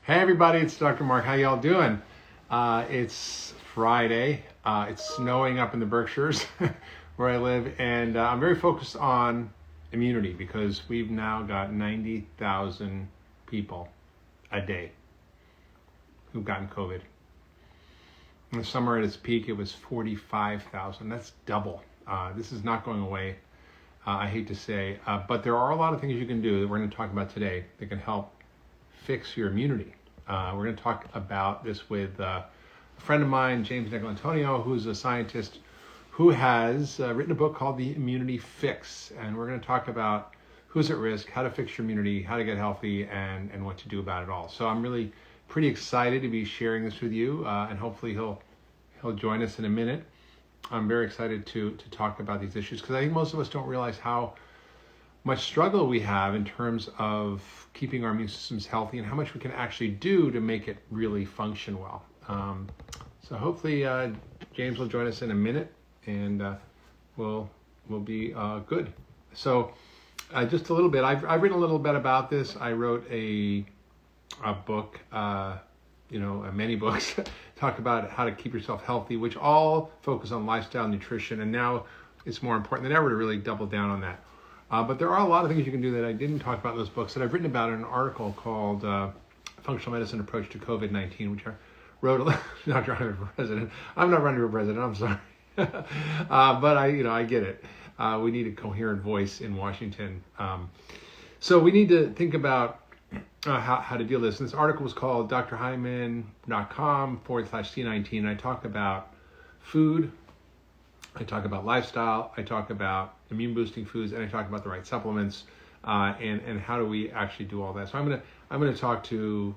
Hey everybody, it's Dr. Mark. How y'all doing? It's Friday. It's snowing up in the Berkshires where I live, and I'm very focused on immunity because we've now got 90,000 people a day who've gotten COVID. In the summer at its peak, it was 45,000. That's double. This is not going away, I hate to say, but there are a lot of things you can do that we're going to talk about today that can help fix your immunity. We're going to talk about this with a friend of mine, James Nicole, who's a scientist who has written a book called The Immunity Fix. And we're going to talk about who's at risk, how to fix your immunity, how to get healthy, and what to do about it all. So I'm really pretty excited to be sharing this with you, and hopefully he'll join us in a minute. I'm very excited to talk about these issues because I think most of us don't realize how much struggle we have in terms of keeping our immune systems healthy and how much we can actually do to make it really function well. So hopefully James will join us in a minute, and we'll be good. So just a little bit. I've written a little bit about this. I wrote a book, many books talk about how to keep yourself healthy, which all focus on lifestyle, nutrition, and now it's more important than ever to really double down on that. But there are a lot of things you can do that I didn't talk about in those books that I've written about in an article called Functional Medicine Approach to COVID-19, which I wrote, not running for president. I'm not running for president, I'm sorry. But I get it. We need a coherent voice in Washington. So we need to think about how to deal with this. And this article was called drhyman.com/C19. I talk about food, I talk about lifestyle, I talk about immune boosting foods, and I talk about the right supplements, and how do we actually do all that. So I'm gonna talk to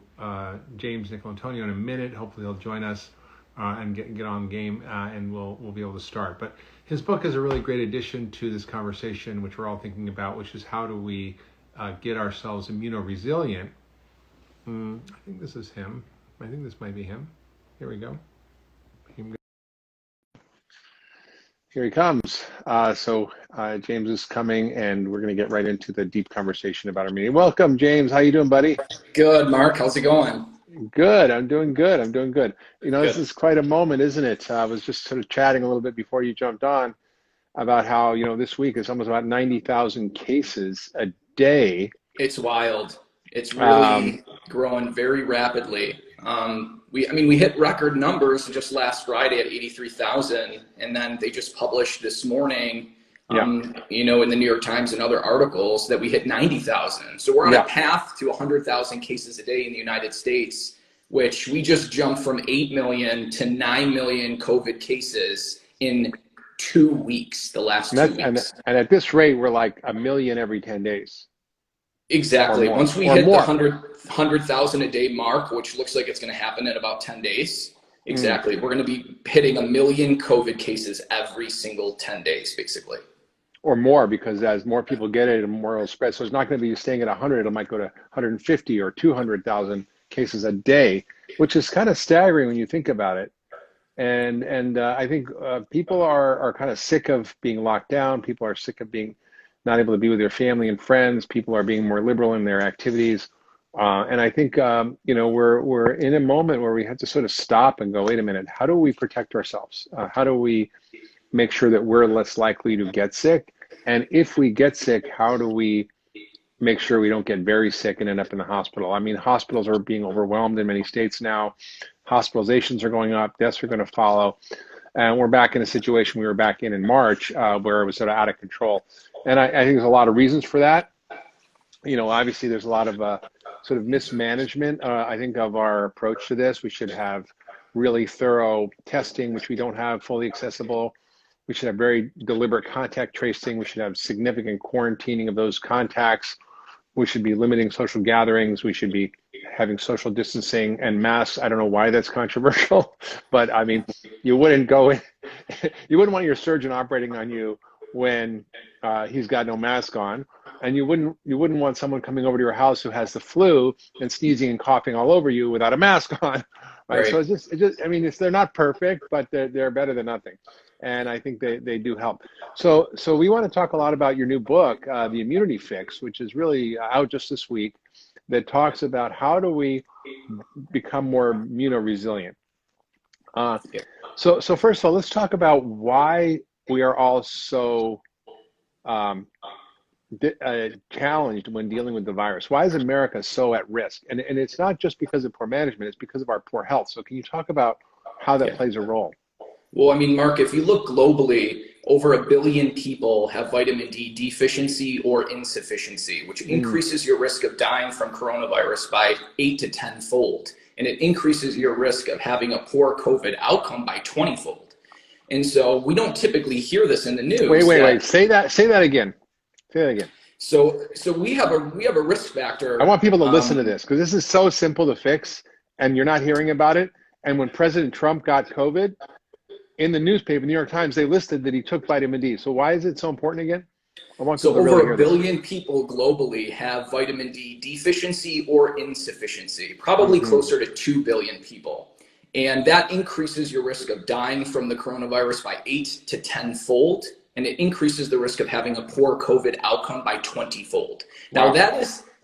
James Nicole in a minute. Hopefully he'll join us and get on game, and we'll be able to start. But his book is a really great addition to this conversation, which we're all thinking about, which is how do we get ourselves immunoresilient. I think this is him. I think this might be him. Here we go. Here he comes. So James is coming, and we're going to get right into the deep conversation about our meeting. Welcome, James. How you doing, buddy? Good, Mark. How's it going? Good. I'm doing good. This Good. is quite a moment, isn't it? I was just sort of chatting a little bit before you jumped on about how, this week is almost about 90,000 cases a day. It's wild. It's really growing very rapidly. We hit record numbers just last Friday at 83,000, and then they just published this morning, in the New York Times and other articles that we hit 90,000. So we're on a path to 100,000 cases a day in the United States, which we just jumped from 8 million to 9 million COVID cases in 2 weeks, the last 2 weeks. And at this rate, we're like a million every 10 days. Exactly. Once we hit the 100,000 a day mark, which looks like it's going to happen in about 10 days. Exactly. We're going to be hitting 1 million COVID cases every single 10 days, basically. Or more, because as more people get it, more will spread. So it's not going to be staying at 100. It might go to 150 or 200,000 cases a day, which is kind of staggering when you think about it. And I think people are kind of sick of being locked down. People are sick of being not able to be with their family and friends. People are being more liberal in their activities. And I think, we're in a moment where we have to sort of stop and go, wait a minute, how do we protect ourselves? How do we make sure that we're less likely to get sick? And if we get sick, how do we make sure we don't get very sick and end up in the hospital? I mean, hospitals are being overwhelmed in many states now. Hospitalizations are going up, deaths are going to follow. And we're back in a situation we were back in March, where it was sort of out of control. And I think there's a lot of reasons for that. Obviously there's a lot of sort of mismanagement, I think, of our approach to this. We should have really thorough testing, which we don't have fully accessible. We should have very deliberate contact tracing. We should have significant quarantining of those contacts. We should be limiting social gatherings. We should be having social distancing and masks. I don't know why that's controversial, but I mean, you wouldn't want your surgeon operating on you when he's got no mask on, and you wouldn't want someone coming over to your house who has the flu and sneezing and coughing all over you without a mask on. Right? So they're not perfect, but they're better than nothing. And I think they do help. So we want to talk a lot about your new book, The Immunity Fix, which is really out just this week, that talks about how do we become more immunoresilient. So first of all, let's talk about why we are all so challenged when dealing with the virus. Why is America so at risk? And it's not just because of poor management, it's because of our poor health. So can you talk about how that plays a role? Well, I mean, Mark, if you look globally, over 1 billion people have vitamin D deficiency or insufficiency, which increases your risk of dying from coronavirus by 8 to 10-fold. And it increases your risk of having a poor COVID outcome by 20-fold. And so we don't typically hear this in the news. Wait. Say that again. Say that again. So we have a risk factor. I want people to listen to this because this is so simple to fix and you're not hearing about it. And when President Trump got COVID, in the newspaper, New York Times, they listed that he took vitamin D. So why is it so important again? I want so people to over really 1 billion people globally have vitamin D deficiency or insufficiency, probably closer to 2 billion people. And that increases your risk of dying from the coronavirus by 8 to 10-fold. And it increases the risk of having a poor COVID outcome by 20-fold. Now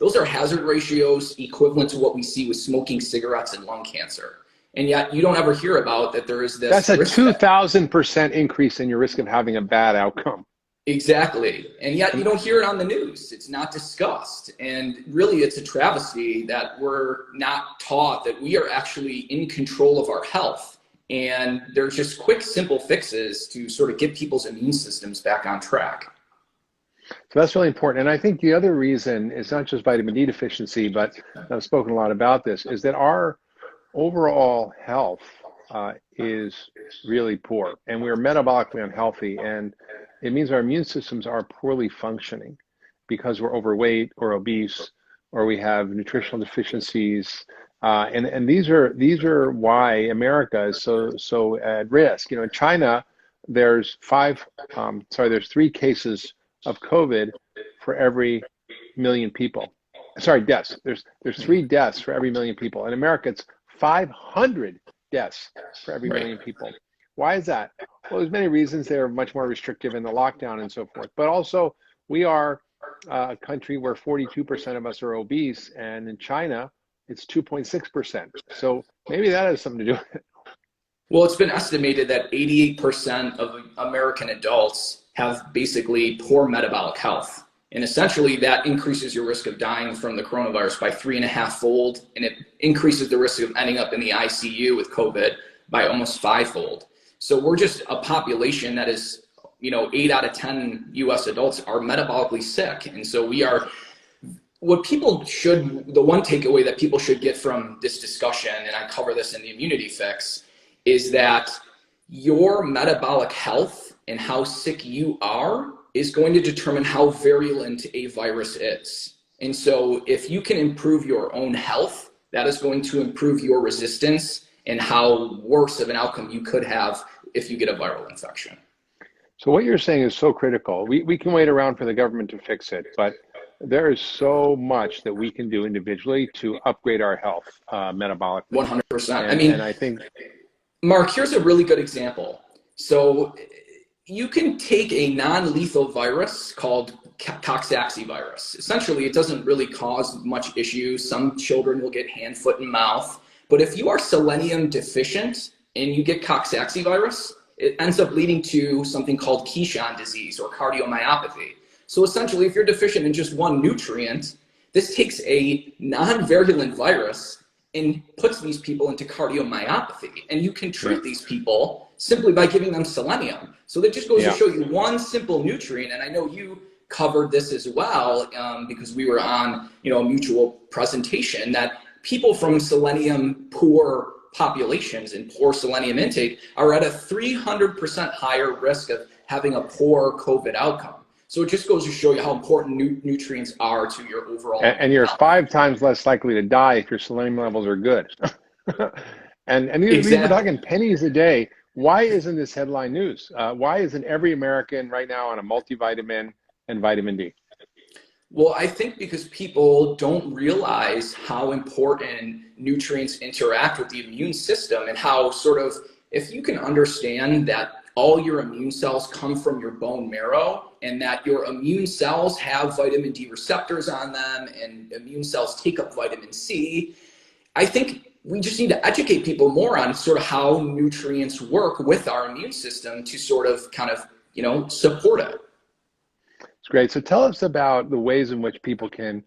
those are hazard ratios equivalent to what we see with smoking cigarettes and lung cancer. And yet you don't ever hear about that there is this. That's a 2,000% increase in your risk of having a bad outcome. Exactly. And yet you don't hear it on the news. It's not discussed. And really it's a travesty that we're not taught that we are actually in control of our health. And there's just quick, simple fixes to sort of get people's immune systems back on track. So that's really important. And I think the other reason is not just vitamin D deficiency, but I've spoken a lot about this, is that our overall health is really poor and we're metabolically unhealthy. And it means our immune systems are poorly functioning because we're overweight or obese, or we have nutritional deficiencies. And these are why America is so at risk. You know, in China, there's 3 cases of COVID for every million people. Sorry, deaths. There's 3 deaths for every million people. In America, it's 500 deaths for every million people. Why is that? Well, there's many reasons. They're much more restrictive in the lockdown and so forth. But also, we are a country where 42% of us are obese, and in China, it's 2.6%. So maybe that has something to do with it. Well, it's been estimated that 88% of American adults have basically poor metabolic health. And essentially that increases your risk of dying from the coronavirus by 3.5-fold. And it increases the risk of ending up in the ICU with COVID by almost 5-fold. So we're just a population that is, 8 out of 10 US adults are metabolically sick. And so the one takeaway that people should get from this discussion, and I cover this in the immunity fix, is that your metabolic health and how sick you are is going to determine how virulent a virus is. And so if you can improve your own health, that is going to improve your resistance and how worse of an outcome you could have if you get a viral infection. So what you're saying is so critical. We can wait around for the government to fix it, but there is so much that we can do individually to upgrade our health metabolically. 100%. And I think, Mark, here's a really good example. So you can take a non-lethal virus called coccidiovirus. Essentially, it doesn't really cause much issue. Some children will get hand, foot, and mouth. But if you are selenium deficient and you get coccidiovirus, it ends up leading to something called Keyshawn disease or cardiomyopathy. So essentially, if you're deficient in just one nutrient, this takes a non-virulent virus and puts these people into cardiomyopathy. And you can treat these people simply by giving them selenium. So that just goes to show you one simple nutrient. And I know you covered this as well because we were on a mutual presentation, that people from selenium poor populations and poor selenium intake are at a 300% higher risk of having a poor COVID outcome. So it just goes to show you how important nutrients are to your overall and you're health. 5 times less likely to die if your selenium levels are good. and we're talking pennies a day. Why isn't this headline news? Why isn't every American right now on a multivitamin and vitamin D? Well, I think because people don't realize how important nutrients interact with the immune system, and how if you can understand that all your immune cells come from your bone marrow, and that your immune cells have vitamin D receptors on them, and immune cells take up vitamin C. I think we just need to educate people more on sort of how nutrients work with our immune system to sort of kind of, support it. It's great. So tell us about the ways in which people can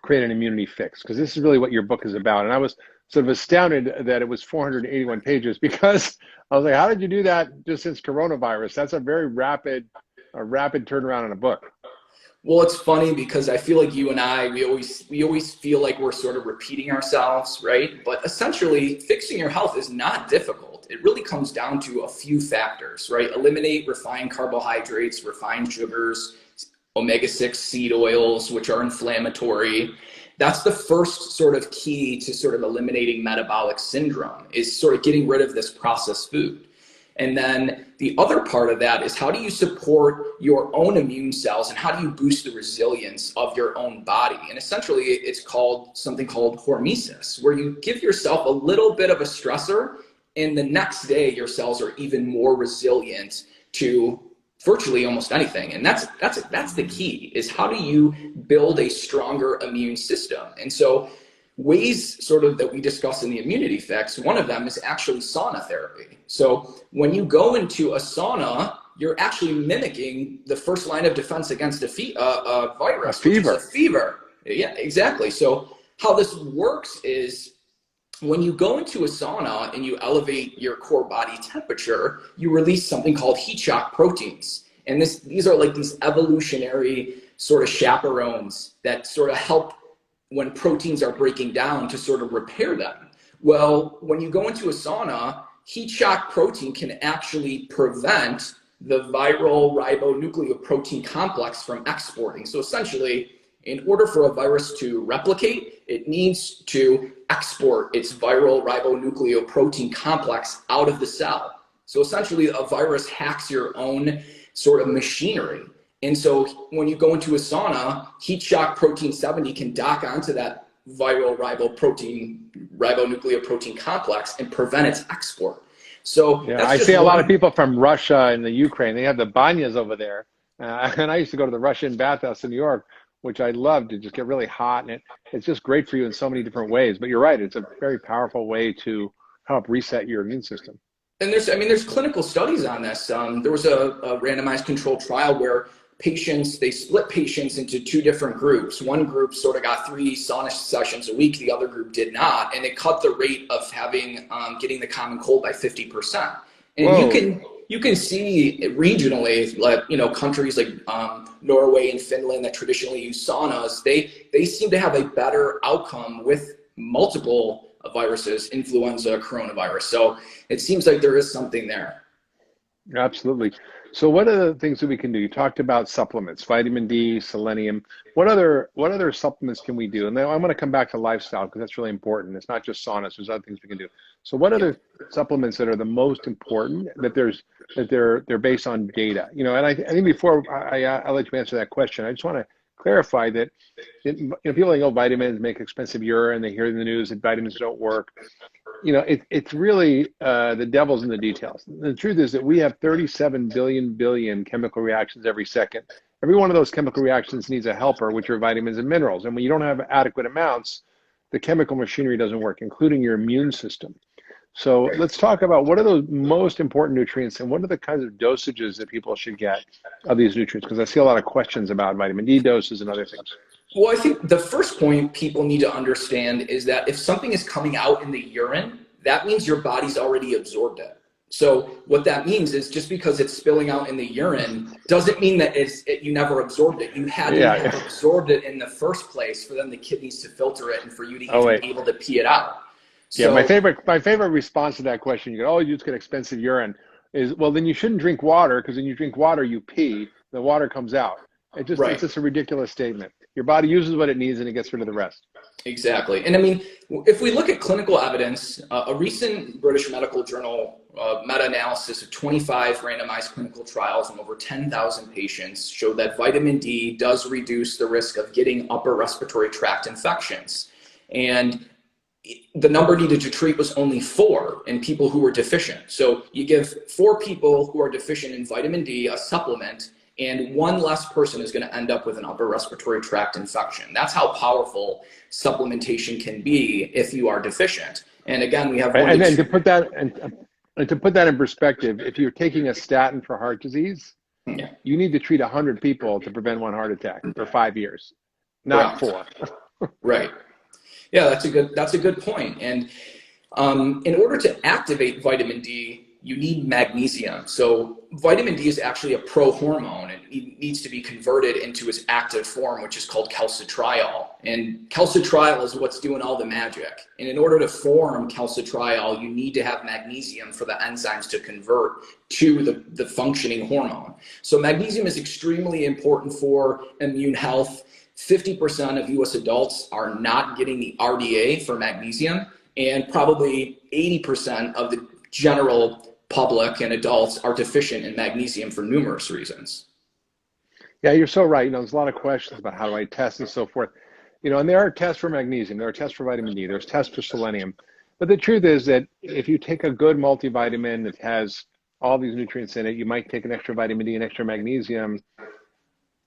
create an immunity fix, because this is really what your book is about. And I was sort of astounded that it was 481 pages, because I was like, how did you do that just since coronavirus? That's a very rapid turnaround in a book. Well, it's funny because I feel like you and I, we always feel like we're sort of repeating ourselves, right? But essentially, fixing your health is not difficult. It really comes down to a few factors, right? Eliminate refined carbohydrates, refined sugars, omega-6 seed oils, which are inflammatory. That's the first sort of key to sort of eliminating metabolic syndrome, is sort of getting rid of this processed food. And then the other part of that is, how do you support your own immune cells, and how do you boost the resilience of your own body? And essentially, it's called something called hormesis, where you give yourself a little bit of a stressor, and the next day your cells are even more resilient to virtually almost anything. And that's the key, is how do you build a stronger immune system? And so ways sort of that we discuss in the immunity fix, one of them is actually sauna therapy. So when you go into a sauna, you're actually mimicking the first line of defense against a virus, a fever. Which is a fever. Yeah, exactly. So how this works is, when you go into a sauna and you elevate your core body temperature, you release something called heat shock proteins. And these are like these evolutionary sort of chaperones that sort of help when proteins are breaking down to sort of repair them. Well, when you go into a sauna, heat shock protein can actually prevent the viral ribonucleoprotein complex from exporting. So essentially, in order for a virus to replicate, it needs to export its viral ribonucleoprotein complex out of the cell. So essentially, a virus hacks your own sort of machinery. And so when you go into a sauna, heat shock protein 70 can dock onto that viral ribonucleoprotein complex and prevent its export. So yeah, I see a lot of people from Russia and the Ukraine. They have the banyas over there. And I used to go to the Russian bathhouse in New York, which I love, to just get really hot. And it's just great for you in so many different ways. But you're right, it's a very powerful way to help reset your immune system. And there's clinical studies on this. There was a randomized controlled trial where they split patients into two different groups. One group sort of got 3 sauna sessions a week, the other group did not, and it cut the rate of getting the common cold by 50%. And whoa. You can see regionally, like, countries like Norway and Finland that traditionally use saunas, they seem to have a better outcome with multiple viruses, influenza, coronavirus. So it seems like there is something there. Absolutely. So what are the things that we can do? You talked about supplements, vitamin D, selenium. What other supplements can we do? And then I'm going to come back to lifestyle, because that's really important. It's not just saunas. There's other things we can do. So what other supplements that are the most important, that they're based on data? And I think before I'll let you answer that question, I just want to clarify that people like, vitamins make expensive urine. They hear in the news that vitamins don't work. It's really the devil's in the details. The truth is that we have 37 billion chemical reactions every second. Every one of those chemical reactions needs a helper, which are vitamins and minerals. And when you don't have adequate amounts, the chemical machinery doesn't work, including your immune system. So let's talk about what are those most important nutrients, and what are the kinds of dosages that people should get of these nutrients? Because I see a lot of questions about vitamin D doses and other things. Well, I think the first point people need to understand is that if something is coming out in the urine, that means your body's already absorbed it. So what that means is, just because it's spilling out in the urine doesn't mean that you never absorbed it. You had to have absorbed it in the first place for then the kidneys to filter it and for you to even be able to pee it out. So, my favorite response to that question, you go, you just get expensive urine, is, well, then you shouldn't drink water, because when you drink water, you pee, the water comes out. It's just a ridiculous statement. Your body uses what it needs and it gets rid of the rest. Exactly. And I mean, if we look at clinical evidence, a recent British medical journal meta-analysis of 25 randomized clinical trials on over 10,000 patients showed that vitamin D does reduce the risk of getting upper respiratory tract infections. And the number needed to treat was only 4 in people who were deficient. So you give 4 people who are deficient in vitamin D a supplement, and one less person is going to end up with an upper respiratory tract infection. That's how powerful supplementation can be if you are deficient. And again, we have and then to put that and to put that in perspective, if you're taking a statin for heart disease, you need to treat 100 people to prevent one heart attack for 5 years, not 4. Right. Yeah, that's a good point. And in order to activate vitamin D, you need magnesium. So vitamin D is actually a prohormone, and it needs to be converted into its active form, which is called calcitriol. And calcitriol is what's doing all the magic. And in order to form calcitriol, you need to have magnesium for the enzymes to convert to the functioning hormone. So magnesium is extremely important for immune health. 50% of US adults are not getting the RDA for magnesium, and probably 80% of the general public and adults are deficient in magnesium for numerous reasons. Yeah, you're so right. There's a lot of questions about how do I test and so forth. And there are tests for magnesium, there are tests for vitamin D, there's tests for selenium. But the truth is that if you take a good multivitamin that has all these nutrients in it, you might take an extra vitamin D and extra magnesium,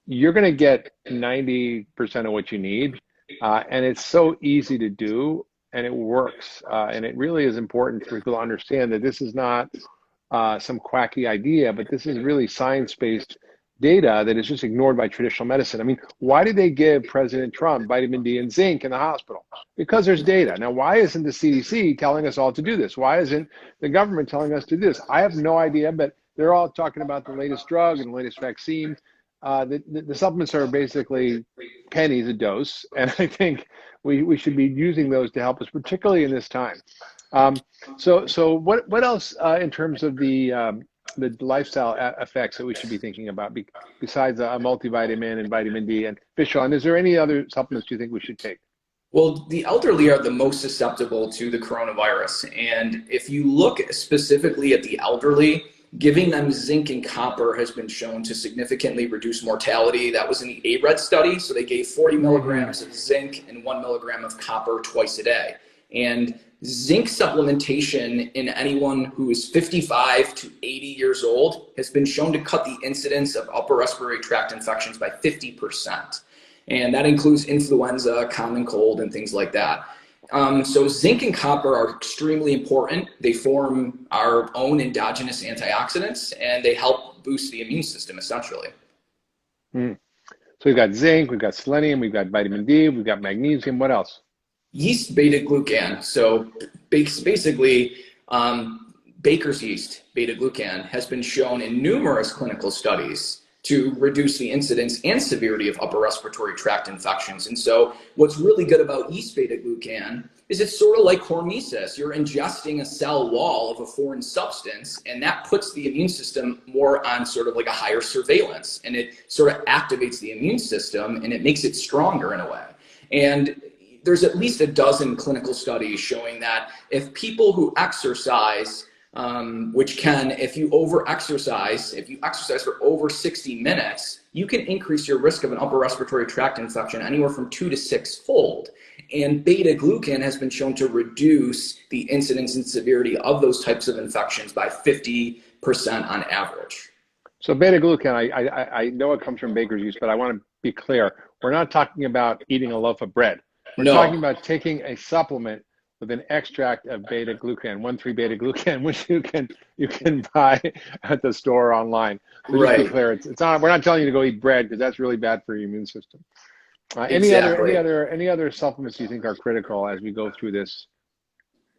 you're going to get 90% of what you need. And it's so easy to do, and it works. And it really is important for people to understand that this is not some quacky idea, but this is really science-based data that is just ignored by traditional medicine. I mean, why did they give President Trump vitamin D and zinc in the hospital? Because there's data. Now, why isn't the CDC telling us all to do this? Why isn't the government telling us to do this? I have no idea, but they're all talking about the latest drug and the latest vaccine. The supplements are basically pennies a dose, and I think we should be using those to help us, particularly in this time. So what else in terms of the lifestyle effects that we should be thinking about besides a multivitamin and vitamin D and fish oil? And is there any other supplements you think we should take? Well, the elderly are the most susceptible to the coronavirus, and if you look specifically at the elderly, giving them zinc and copper has been shown to significantly reduce mortality. That was in the ARED study. So they gave 40 milligrams of zinc and 1 milligram of copper twice a day. And zinc supplementation in anyone who is 55 to 80 years old has been shown to cut the incidence of upper respiratory tract infections by 50%. And that includes influenza, common cold, and things like that. So zinc and copper are extremely important. They form our own endogenous antioxidants, and they help boost the immune system, essentially. So we've got zinc, we've got selenium, we've got vitamin D, we've got magnesium. What else? Yeast Beta-Glucan. So basically, baker's yeast Beta-Glucan has been shown in numerous clinical studies to reduce the incidence and severity of upper respiratory tract infections. And so what's really good about yeast beta-glucan is it's sort of like hormesis. You're ingesting a cell wall of a foreign substance, and that puts the immune system more on sort of like a higher surveillance, and it sort of activates the immune system, and it makes it stronger in a way. And there's at least a dozen clinical studies showing that if people who exercise, which can, if you exercise for over 60 minutes, you can increase your risk of an upper respiratory tract infection anywhere from 2 to 6-fold. And beta-glucan has been shown to reduce the incidence and severity of those types of infections by 50% on average. So beta-glucan, I know it comes from baker's yeast, but I want to be clear. We're not talking about eating a loaf of bread. We're talking about taking a supplement with an extract of beta-glucan, 1,3-beta-glucan, which you can buy at the store or online. So just be clear, it's not. We're not telling you to go eat bread, because that's really bad for your immune system. Any other supplements you think are critical as we go through this?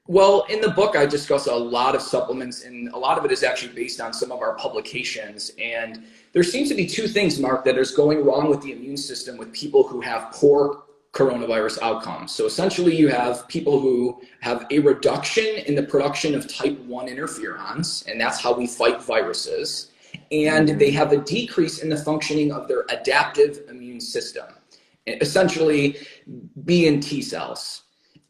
Well, in the book, I discuss a lot of supplements, and a lot of it is actually based on some of our publications. And there seems to be two things, Mark, that is going wrong with the immune system with people who have poor coronavirus outcomes. So essentially you have people who have a reduction in the production of type 1 interferons, and that's how we fight viruses. And they have a decrease in the functioning of their adaptive immune system, essentially B and T cells.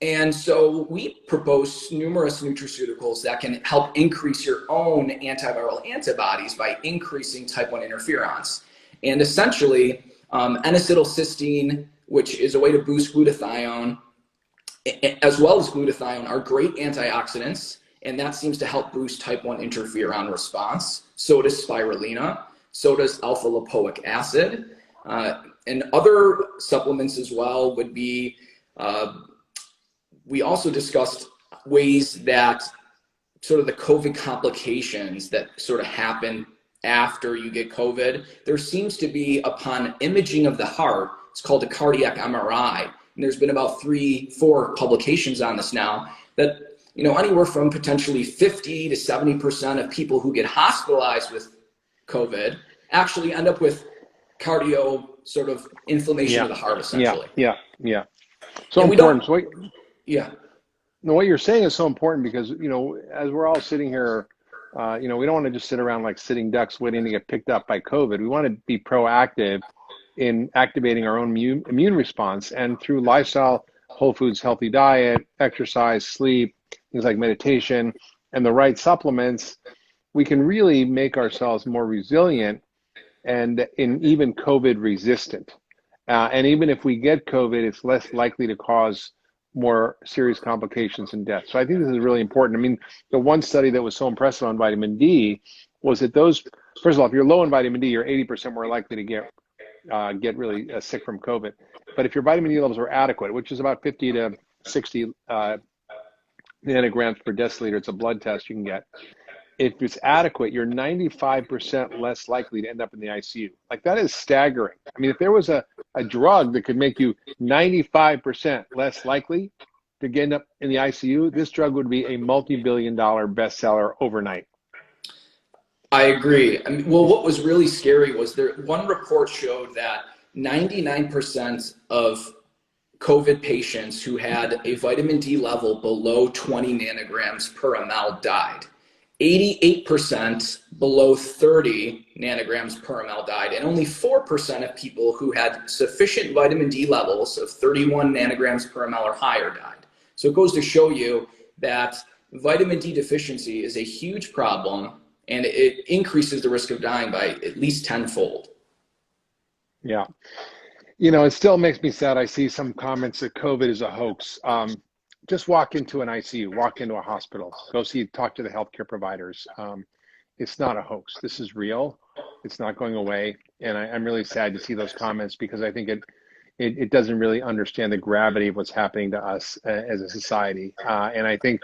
And so we propose numerous nutraceuticals that can help increase your own antiviral antibodies by increasing type 1 interferons. And essentially, N-acetylcysteine, which is a way to boost glutathione, as well as glutathione, are great antioxidants, and that seems to help boost type 1 interferon response. So does spirulina. So does alpha lipoic acid. And other supplements as well would be, we also discussed ways that sort of the COVID complications that sort of happen after you get COVID. There seems to be, upon imaging of the heart, it's called a cardiac MRI. And there's been about 3-4 publications on this now, that anywhere from potentially 50 to 70% of people who get hospitalized with COVID actually end up with cardio sort of inflammation of the heart, essentially. Yeah. So important. What you're saying is so important because, as we're all sitting here, we don't want to just sit around like sitting ducks waiting to get picked up by COVID. We want to be proactive in activating our own immune response, and through lifestyle, whole foods, healthy diet, exercise, sleep, things like meditation, and the right supplements, we can really make ourselves more resilient and even COVID resistant. And even if we get COVID, it's less likely to cause more serious complications and death. So I think this is really important. I mean, the one study that was so impressive on vitamin D was that first of all, if you're low in vitamin D, you're 80% more likely to get really sick from COVID. But if your vitamin D levels are adequate, which is about 50 to 60 nanograms per deciliter, it's a blood test you can get. If it's adequate, you're 95% less likely to end up in the ICU. Like, that is staggering. I mean, if there was a drug that could make you 95% less likely to end up in the ICU, this drug would be a multi-billion-dollar bestseller overnight. I agree. I mean, well, what was really scary was one report showed that 99% of COVID patients who had a vitamin D level below 20 nanograms per ml died. 88% below 30 nanograms per ml died, and only 4% of people who had sufficient vitamin D levels of 31 nanograms per ml or higher died. So it goes to show you that vitamin D deficiency is a huge problem, and it increases the risk of dying by at least tenfold. Yeah. It still makes me sad. I see some comments that COVID is a hoax. Just walk into an ICU, walk into a hospital, talk to the healthcare providers. It's not a hoax. This is real. It's not going away. And I'm really sad to see those comments, because I think it doesn't really understand the gravity of what's happening to us as a society. And I think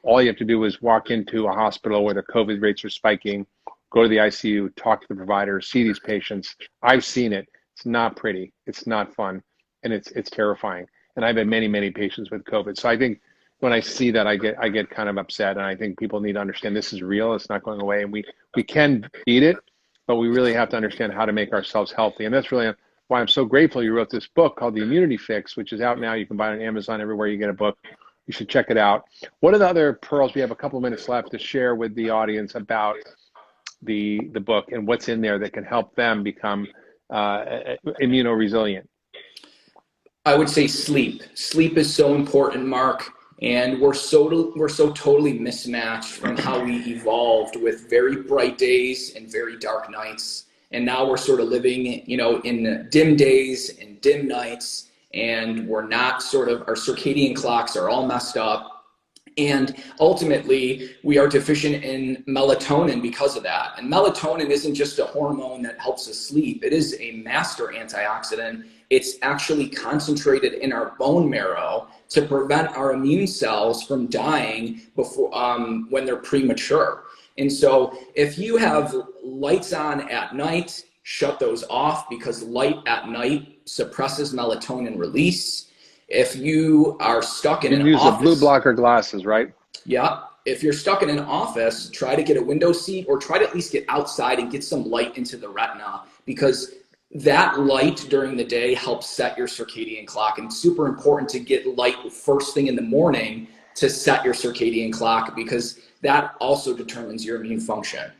all you have to do is walk into a hospital where the COVID rates are spiking, go to the ICU, talk to the providers, see these patients. I've seen it. It's not pretty. It's not fun. And it's terrifying. And I've had many, many patients with COVID. So I think when I see that, I get kind of upset. And I think people need to understand this is real. It's not going away. And we can beat it, but we really have to understand how to make ourselves healthy. And that's really why I'm so grateful you wrote this book called The Immunity Fix, which is out now. You can buy it on Amazon, everywhere you get a book. You should check it out. What are the other pearls? We have a couple of minutes left to share with the audience about the book and what's in there that can help them become immunoresilient. I would say sleep. Sleep is so important, Mark, and we're so totally mismatched from how we evolved with very bright days and very dark nights. And now we're sort of living, in dim days and dim nights, and we're not our circadian clocks are all messed up. And ultimately, we are deficient in melatonin because of that. And melatonin isn't just a hormone that helps us sleep. It is a master antioxidant. It's actually concentrated in our bone marrow to prevent our immune cells from dying before when they're premature. And so if you have lights on at night, shut those off, because light at night suppresses melatonin release. If you are stuck in an office, use the blue blocker glasses, right? Yeah. If you're stuck in an office, try to get a window seat, or try to at least get outside and get some light into the retina, because that light during the day helps set your circadian clock. And it's super important to get light first thing in the morning to set your circadian clock, because that also determines your immune function.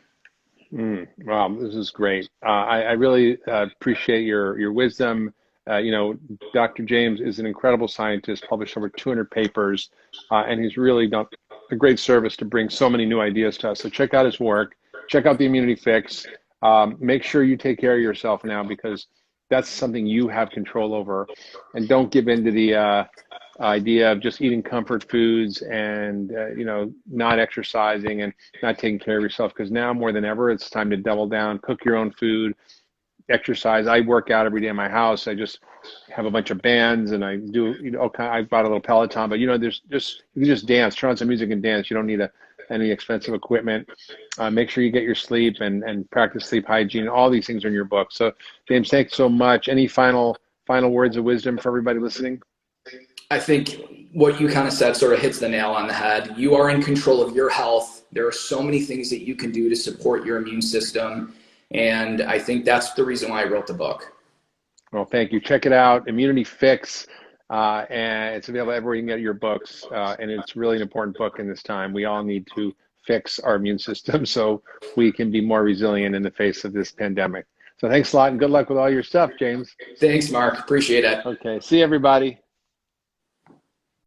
Wow, this is great. I really appreciate your wisdom. Dr. James is an incredible scientist, published over 200 papers, and he's really done a great service to bring so many new ideas to us. So check out his work, check out the Immunity Fix. Make sure you take care of yourself now, because that's something you have control over, and don't give in to idea of just eating comfort foods and, not exercising and not taking care of yourself. Because now more than ever, it's time to double down, cook your own food, exercise. I work out every day in my house. I just have a bunch of bands and I do, I bought a little Peloton, but there's just, you can just dance, turn on some music and dance. You don't need any expensive equipment. Make sure you get your sleep and practice sleep hygiene. All these things are in your book. So James, thanks so much. Any final words of wisdom for everybody listening? I think what you kind of said sort of hits the nail on the head. You are in control of your health. There are so many things that you can do to support your immune system. And I think that's the reason why I wrote the book. Well, thank you. Check it out, Immunity Fix. And it's available everywhere you can get your books. And it's really an important book in this time. We all need to fix our immune system so we can be more resilient in the face of this pandemic. So thanks a lot and good luck with all your stuff, James. Thanks, Mark. Appreciate it. Okay. See you, everybody.